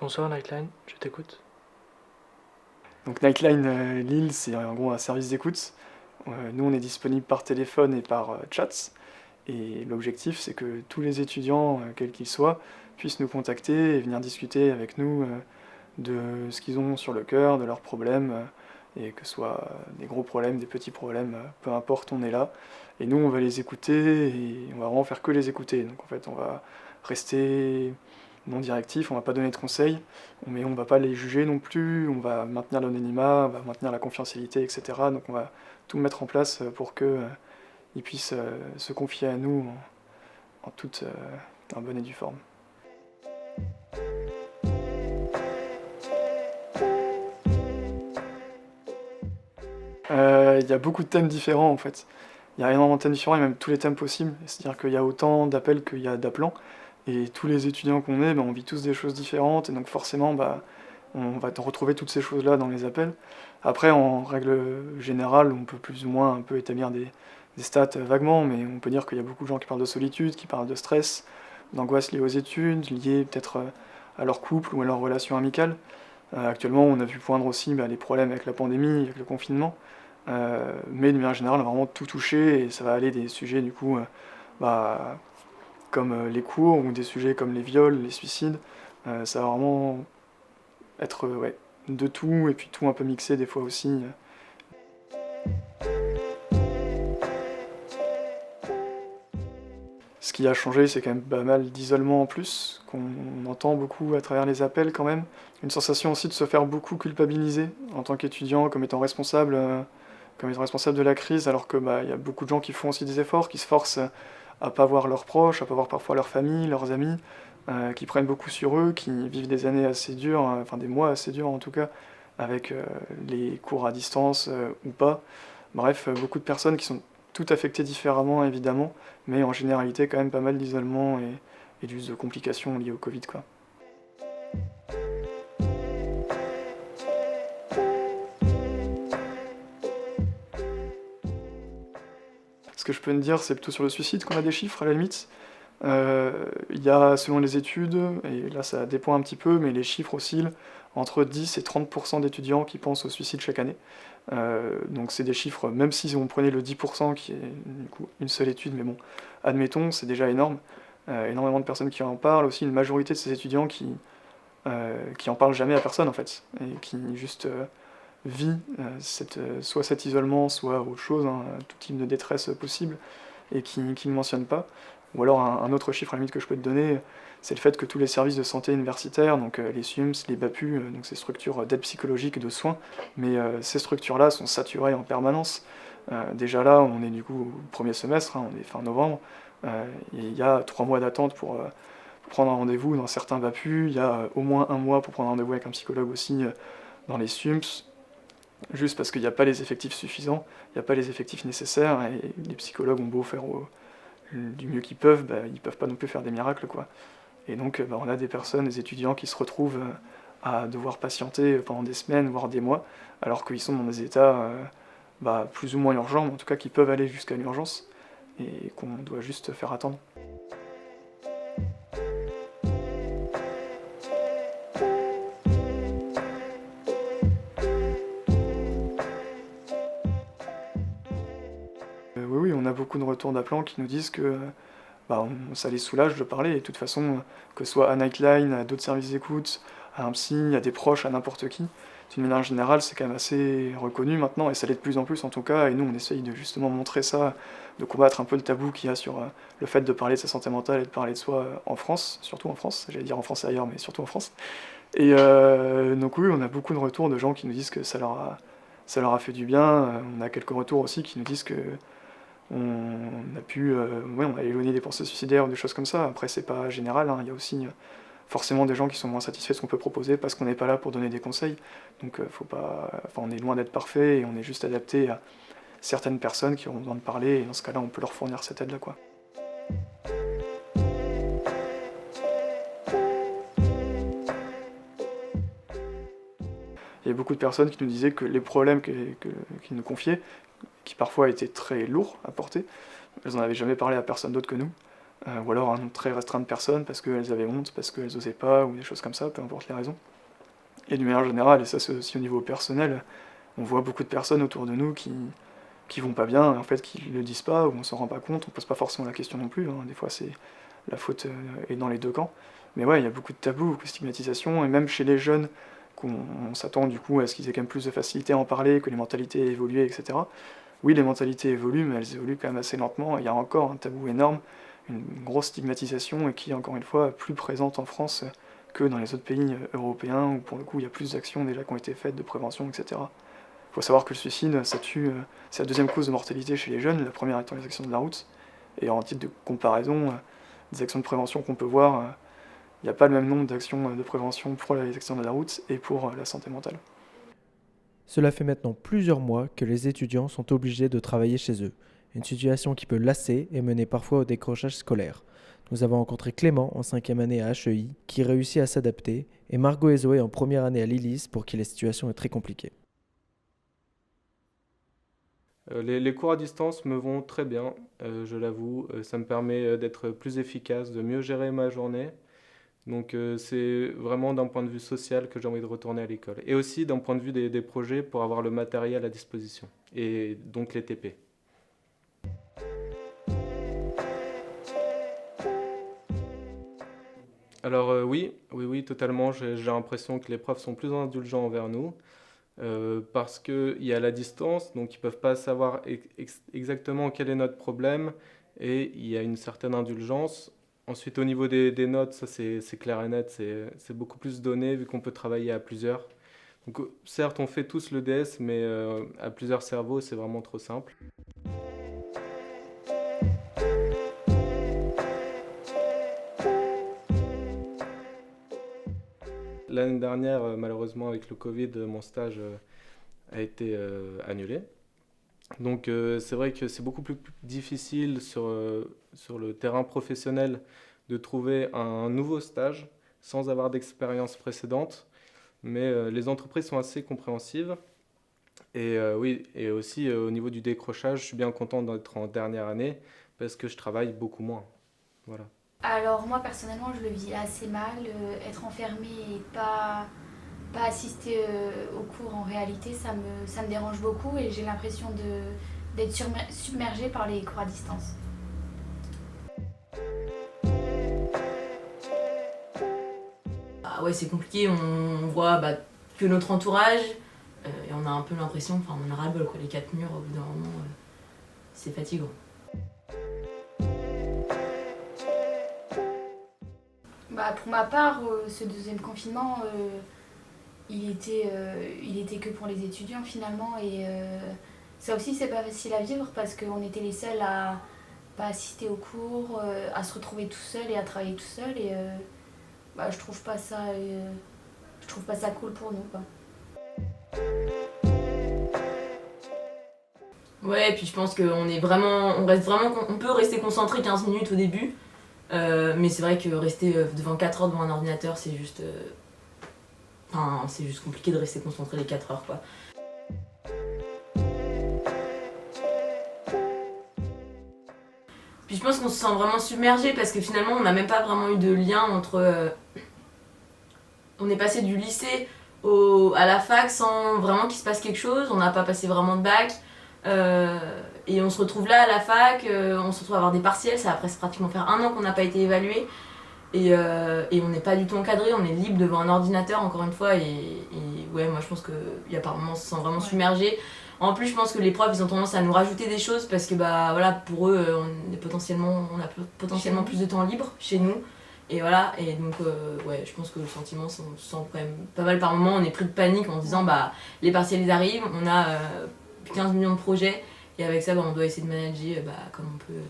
Bonsoir Nightline, je t'écoute. Donc Nightline Lille, c'est en gros un service d'écoute. Nous, on est disponible par téléphone et par chat. Et l'objectif, c'est que tous les étudiants, quels qu'ils soient, puissent nous contacter et venir discuter avec nous de ce qu'ils ont sur le cœur, de leurs problèmes, et que ce soit des gros problèmes, des petits problèmes, peu importe, on est là. Et nous, on va les écouter et on va vraiment faire que les écouter. Donc en fait, on va rester non directif, on va pas donner de conseils, mais on va pas les juger non plus, on va maintenir l'anonymat, on va maintenir la confidentialité, etc. Donc on va tout mettre en place pour que ils puissent se confier à nous en toute bonne et due forme. Il y a beaucoup de thèmes différents en fait. Il y a énormément de thèmes différents, et même tous les thèmes possibles. C'est-à-dire qu'il y a autant d'appels qu'il y a d'appelants. Et tous les étudiants qu'on est, on vit tous des choses différentes. Et donc forcément, on va retrouver toutes ces choses-là dans les appels. Après, en règle générale, on peut plus ou moins un peu établir des stats vaguement, mais on peut dire qu'il y a beaucoup de gens qui parlent de solitude, qui parlent de stress, d'angoisse liée aux études, liée peut-être à leur couple ou à leur relation amicale. Actuellement, on a vu poindre aussi les problèmes avec la pandémie, avec le confinement. Mais de manière générale, on a vraiment tout touché et ça va aller des sujets du coup bah, comme les cours ou des sujets comme les viols, les suicides. Ça va vraiment être ouais, de tout et puis tout un peu mixé des fois aussi. Ce qui a changé, c'est quand même pas mal d'isolement en plus, qu'on entend beaucoup à travers les appels quand même. Une sensation aussi de se faire beaucoup culpabiliser en tant qu'étudiant, comme étant responsable de la crise, alors que y a beaucoup de gens qui font aussi des efforts, qui se forcent à pas voir leurs proches, à pas voir parfois leur famille, leurs amis, qui prennent beaucoup sur eux, qui vivent des années assez dures, enfin des mois assez durs en tout cas, avec les cours à distance ou pas. Bref, beaucoup de personnes qui sont toutes affectées différemment évidemment, mais en généralité quand même pas mal d'isolement et juste de complications liées au Covid quoi. Ce que je peux te dire, c'est plutôt sur le suicide qu'on a des chiffres à la limite. Il y a, selon les études, et là ça dépend un petit peu, mais les chiffres oscillent entre 10 et 30% d'étudiants qui pensent au suicide chaque année. Donc c'est des chiffres, même si on prenait le 10%, qui est du coup une seule étude, mais bon, admettons, c'est déjà énorme. Énormément de personnes qui en parlent, aussi une majorité de ces étudiants qui en parlent jamais à personne en fait, et qui juste vit soit cet isolement, soit autre chose, hein, tout type de détresse possible, et qui ne mentionne pas. Ou alors un autre chiffre à la limite que je peux te donner, c'est le fait que tous les services de santé universitaires, donc les SUMS, les BAPU, donc ces structures d'aide psychologique et de soins, mais ces structures-là sont saturées en permanence. Déjà là, on est du coup au premier semestre, hein, on est fin novembre, et il y a 3 mois d'attente pour prendre un rendez-vous dans certains BAPU, il y a au moins 1 mois pour prendre un rendez-vous avec un psychologue aussi dans les SUMS, juste parce qu'il n'y a pas les effectifs suffisants, il n'y a pas les effectifs nécessaires, et les psychologues ont beau faire du mieux qu'ils peuvent, ils peuvent pas non plus faire des miracles, quoi. Et donc on a des personnes, des étudiants qui se retrouvent à devoir patienter pendant des semaines, voire des mois, alors qu'ils sont dans des états plus ou moins urgents, mais en tout cas qui peuvent aller jusqu'à l'urgence, et qu'on doit juste faire attendre. Oui, on a beaucoup de retours d'appelants qui nous disent que ça les soulage de parler, et de toute façon, que ce soit à Nightline, à d'autres services d'écoute, à un psy, à des proches, à n'importe qui, d'une manière générale, c'est quand même assez reconnu maintenant, et ça l'est de plus en plus en tout cas, et nous on essaye de justement montrer ça, de combattre un peu le tabou qu'il y a sur le fait de parler de sa santé mentale et de parler de soi en France, surtout en France, j'allais dire en France et ailleurs, mais surtout en France. Et donc oui, on a beaucoup de retours de gens qui nous disent que ça leur a fait du bien, on a quelques retours aussi qui nous disent que on a pu, ouais, on a éloigné des pensées suicidaires ou des choses comme ça. Après, c'est pas général, hein. Il y a aussi forcément des gens qui sont moins satisfaits de ce qu'on peut proposer parce qu'on n'est pas là pour donner des conseils. Donc, faut pas, enfin, on est loin d'être parfait et on est juste adapté à certaines personnes qui auront besoin de parler. Et dans ce cas-là, on peut leur fournir cette aide-là, quoi. Il y a beaucoup de personnes qui nous disaient que les problèmes qu'ils nous confiaient, qui parfois étaient très lourds à porter, elles n'en avaient jamais parlé à personne d'autre que nous. ou alors un nombre très restreint de personnes parce qu'elles avaient honte, parce qu'elles osaient pas, ou des choses comme ça, peu importe les raisons. Et d'une manière générale, et ça c'est aussi au niveau personnel, on voit beaucoup de personnes autour de nous qui vont pas bien, en fait qui le disent pas, ou on s'en rend pas compte, on pose pas forcément la question non plus, hein. Des fois la faute est dans les deux camps. Mais ouais, il y a beaucoup de tabous, beaucoup de stigmatisation, et même chez les jeunes, on s'attend du coup à ce qu'ils aient quand même plus de facilité à en parler, que les mentalités aient évolué, etc. Oui, les mentalités évoluent, mais elles évoluent quand même assez lentement, et il y a encore un tabou énorme, une grosse stigmatisation, et qui est encore une fois plus présente en France que dans les autres pays européens, où pour le coup il y a plus d'actions déjà qui ont été faites, de prévention, etc. Il faut savoir que le suicide, ça tue, c'est la deuxième cause de mortalité chez les jeunes, la première étant les accidents de la route. Et en titre de comparaison, des actions de prévention qu'on peut voir, il n'y a pas le même nombre d'actions de prévention pour les accidents de la route et pour la santé mentale. Cela fait maintenant plusieurs mois que les étudiants sont obligés de travailler chez eux, une situation qui peut lasser et mener parfois au décrochage scolaire. Nous avons rencontré Clément en 5e année à HEI qui réussit à s'adapter et Margot et Zoé en première année à l'ILIS pour qui la situation est très compliquée. Les cours à distance me vont très bien, je l'avoue. Ça me permet d'être plus efficace, de mieux gérer ma journée. Donc c'est vraiment d'un point de vue social que j'ai envie de retourner à l'école. Et aussi d'un point de vue des projets pour avoir le matériel à disposition. Et donc les TP. Alors oui, totalement. J'ai l'impression que les profs sont plus indulgents envers nous. Parce qu'il y a la distance, donc ils ne peuvent pas savoir exactement quel est notre problème, et il y a une certaine indulgence. Ensuite, au niveau des notes, ça c'est clair et net, c'est beaucoup plus donné vu qu'on peut travailler à plusieurs. Donc, certes, on fait tous le DS, mais à plusieurs cerveaux, c'est vraiment trop simple. L'année dernière, malheureusement, avec le Covid, mon stage a été annulé. Donc c'est vrai que c'est beaucoup plus difficile sur le terrain professionnel de trouver un nouveau stage sans avoir d'expérience précédente. Mais les entreprises sont assez compréhensives. Et oui, et aussi au niveau du décrochage, je suis bien content d'être en dernière année parce que je travaille beaucoup moins. Voilà. Alors moi personnellement je le vis assez mal, être enfermée et pas assister aux cours en réalité ça me dérange beaucoup et j'ai l'impression d'être submergée par les cours à distance. Ah ouais c'est compliqué, on voit que notre entourage et on a un peu l'impression, enfin on a ras-le-bol quoi, les quatre murs au bout d'un moment c'est fatigant. Pour ma part, ce deuxième confinement, il était que pour les étudiants finalement et ça aussi c'est pas facile à vivre parce qu'on était les seuls à pas assister aux cours, à se retrouver tout seul et à travailler tout seul et je trouve pas ça cool pour nous quoi. Ouais et puis je pense on peut rester concentré 15 minutes au début. Mais c'est vrai que rester devant 4 heures devant un ordinateur, c'est juste compliqué de rester concentré les 4 heures, quoi. Puis je pense qu'on se sent vraiment submergé parce que finalement, on n'a même pas vraiment eu de lien entre... On est passé du lycée à la fac sans vraiment qu'il se passe quelque chose, on n'a pas passé vraiment de bac. Et on se retrouve là à la fac, on se retrouve à avoir des partiels, ça va presque pratiquement faire 1 an qu'on n'a pas été évalué et on n'est pas du tout encadré, on est libre devant un ordinateur encore une fois et ouais moi je pense qu'il y a par moments on se sent vraiment submergé. En plus je pense que les profs ils ont tendance à nous rajouter des choses parce que pour eux on a potentiellement plus de temps libre chez nous et voilà et donc ouais je pense que le sentiment on se sent quand même pas mal par moments, on est pris de panique en se disant les partiels ils arrivent, on a 15 millions de projets et avec ça on doit essayer de manager comme on peut